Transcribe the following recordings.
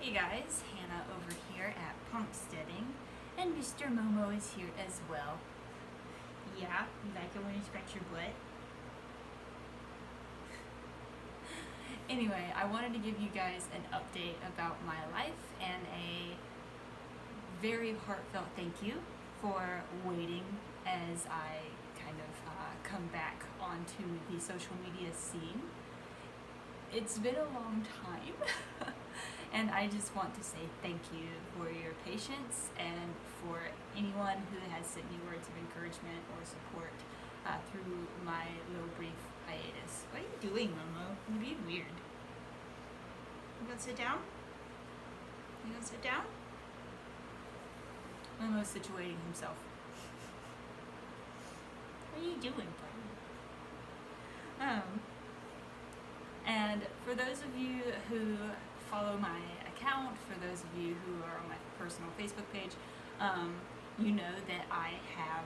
Hey guys, Hannah over here at Punksteading, and Mr. Momo is here as well. Yeah, you like it when you scratch your butt? Anyway, I wanted to give you guys an update about my life and a very heartfelt thank you for waiting as I kind of come back onto the social media scene. It's been a long time and I just want to say thank you for your patience and for anyone who has sent me words of encouragement or support through my little brief hiatus. What are you doing, Momo? You're being weird. You gonna sit down? You gonna sit down? Momo's situating himself. What are you doing, buddy? And for those of you who follow my account, for those of you who are on my personal Facebook page, you know that I have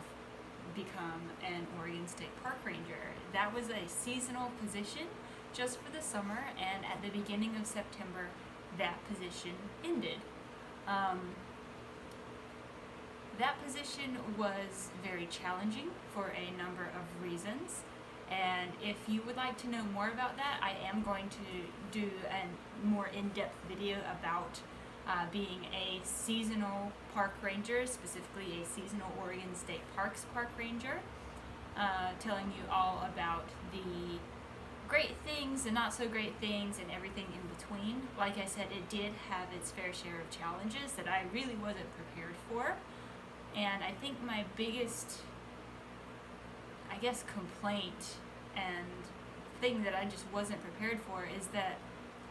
become an Oregon State Park Ranger. That was a seasonal position just for the summer, and at the beginning of September, that position ended. That position was very challenging for a number of reasons. And if you would like to know more about that, I am going to do a more in-depth video about being a seasonal park ranger, specifically a seasonal Oregon State Parks park ranger, telling you all about the great things and not so great things and everything in between. Like I said, it did have its fair share of challenges that I really wasn't prepared for. And I think my biggest complaint and thing that I just wasn't prepared for is that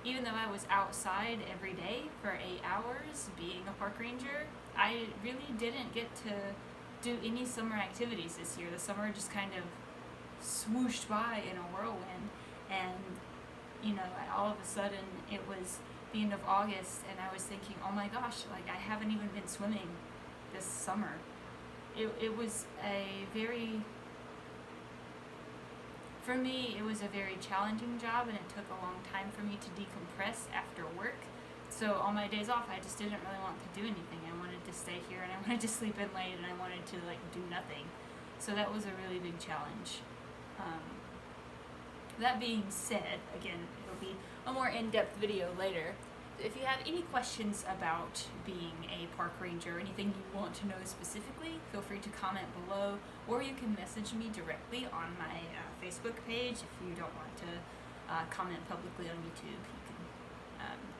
even though I was outside every day for 8 hours being a park ranger, I really didn't get to do any summer activities this year. The summer just kind of swooshed by in a whirlwind, and all of a sudden it was the end of August and I was thinking, oh my gosh, like I haven't even been swimming this summer. It was for me, it was a very challenging job, and it took a long time for me to decompress after work. So on my days off, I just didn't really want to do anything. I wanted to stay here, and I wanted to sleep in late, and I wanted to do nothing. So that was a really big challenge. That being said, again, it'll be a more in-depth video later. If you have any questions about being a park ranger or anything you want to know specifically, feel free to comment below, or you can message me directly on my Facebook page. If you don't want to comment publicly on YouTube, you can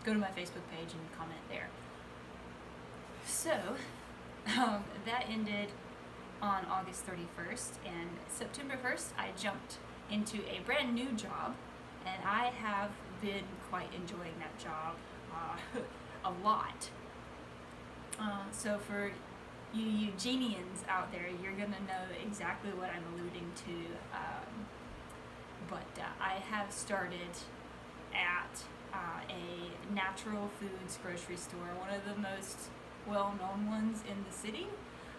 go to my Facebook page and comment there. So that ended on August 31st, and September 1st I jumped into a brand new job, and I have been quite enjoying that job a lot. So for you Eugenians out there, you're gonna know exactly what I'm alluding to. But I have started at a natural foods grocery store, one of the most well-known ones in the city,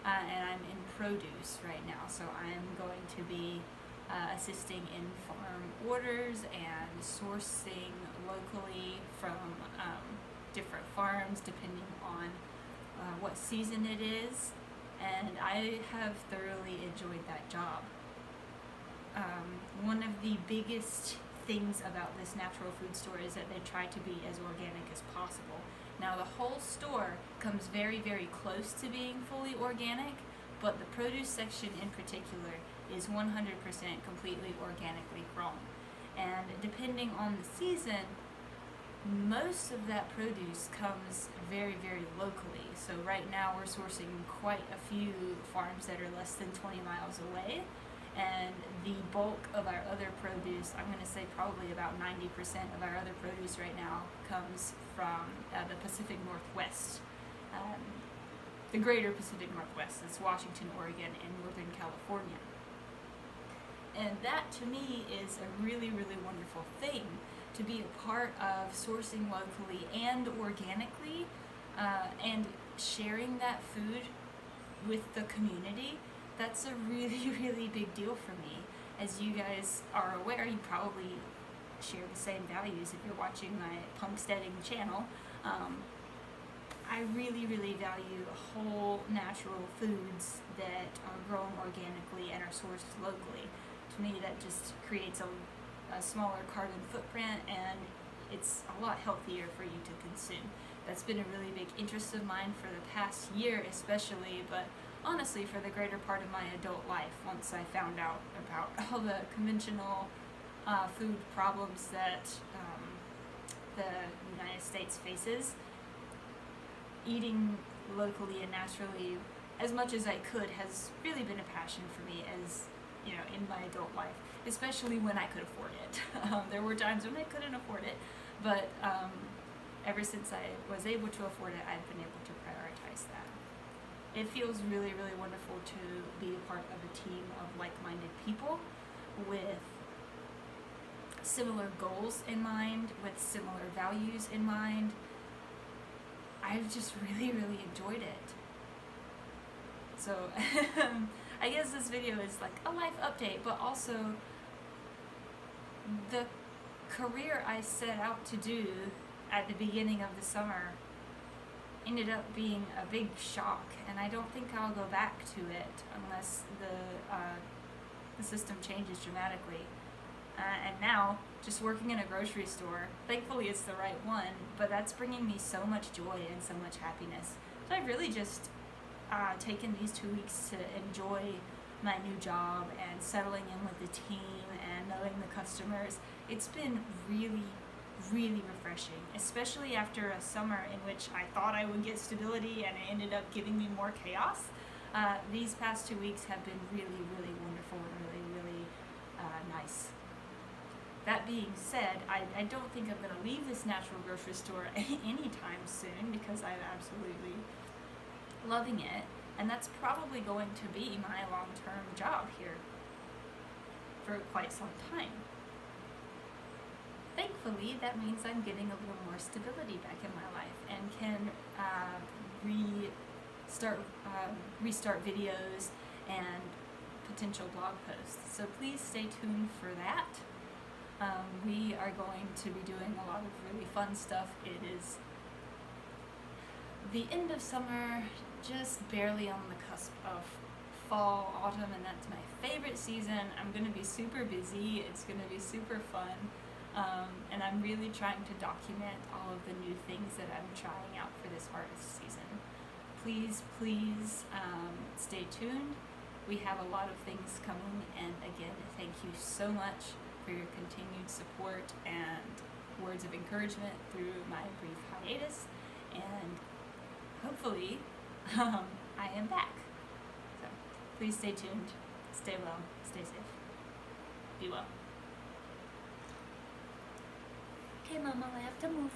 and I'm in produce right now. So I'm going to be assisting in farm orders and sourcing locally from different farms depending on what season it is, and I have thoroughly enjoyed that job. One of the biggest things about this natural food store is that they try to be as organic as possible. Now the whole store comes very, very close to being fully organic, but the produce section in particular is 100% completely organically grown. And depending on the season, most of that produce comes very, very locally. So right now we're sourcing quite a few farms that are less than 20 miles away, and the bulk of our other produce, I'm going to say probably about 90% of our other produce right now, comes from the Pacific Northwest. The greater Pacific Northwest. It's Washington, Oregon, and Northern California. And that to me is a really, really wonderful thing, to be a part of sourcing locally and organically, and sharing that food with the community. That's a really, really big deal for me. As you guys are aware, you probably share the same values if you're watching my Punksteading channel. I really, really value whole natural foods that are grown organically and are sourced locally. To me, that just creates a smaller carbon footprint, and it's a lot healthier for you to consume. That's been a really big interest of mine for the past year especially, but honestly for the greater part of my adult life, once I found out about all the conventional food problems that the United States faces. Eating locally and naturally as much as I could has really been a passion for me, as you know, in my adult life, especially when I could afford it. There were times when I couldn't afford it, but ever since I was able to afford it, I've been able to prioritize that. It feels really, really wonderful to be a part of a team of like-minded people with similar goals in mind, with similar values in mind. I've just really, really enjoyed it. So I guess this video is like a life update, but also the career I set out to do at the beginning of the summer ended up being a big shock, and I don't think I'll go back to it unless the system changes dramatically. And now, just working in a grocery store, thankfully it's the right one, but that's bringing me so much joy and so much happiness. So I've really just taken these 2 weeks to enjoy my new job and settling in with the team and knowing the customers. It's been really, really refreshing, especially after a summer in which I thought I would get stability and it ended up giving me more chaos. These past 2 weeks have been really, really wonderful and really, really nice. That being said, I don't think I'm going to leave this natural grocery store anytime soon, because I'm absolutely loving it, and that's probably going to be my long-term job here for quite some time. Thankfully, that means I'm getting a little more stability back in my life and can restart videos and potential blog posts. So please stay tuned for that. We are going to be doing a lot of really fun stuff. It is the end of summer, just barely on the cusp of fall, autumn, and that's my favorite season. I'm going to be super busy. It's going to be super fun. And I'm really trying to document all of the new things that I'm trying out for this harvest season. Please, please stay tuned. We have a lot of things coming, and again, thank you so much for your continued support and words of encouragement through my brief hiatus, and hopefully I am back. So please stay tuned, stay well, stay safe, be well. Okay, Mama, I have to move.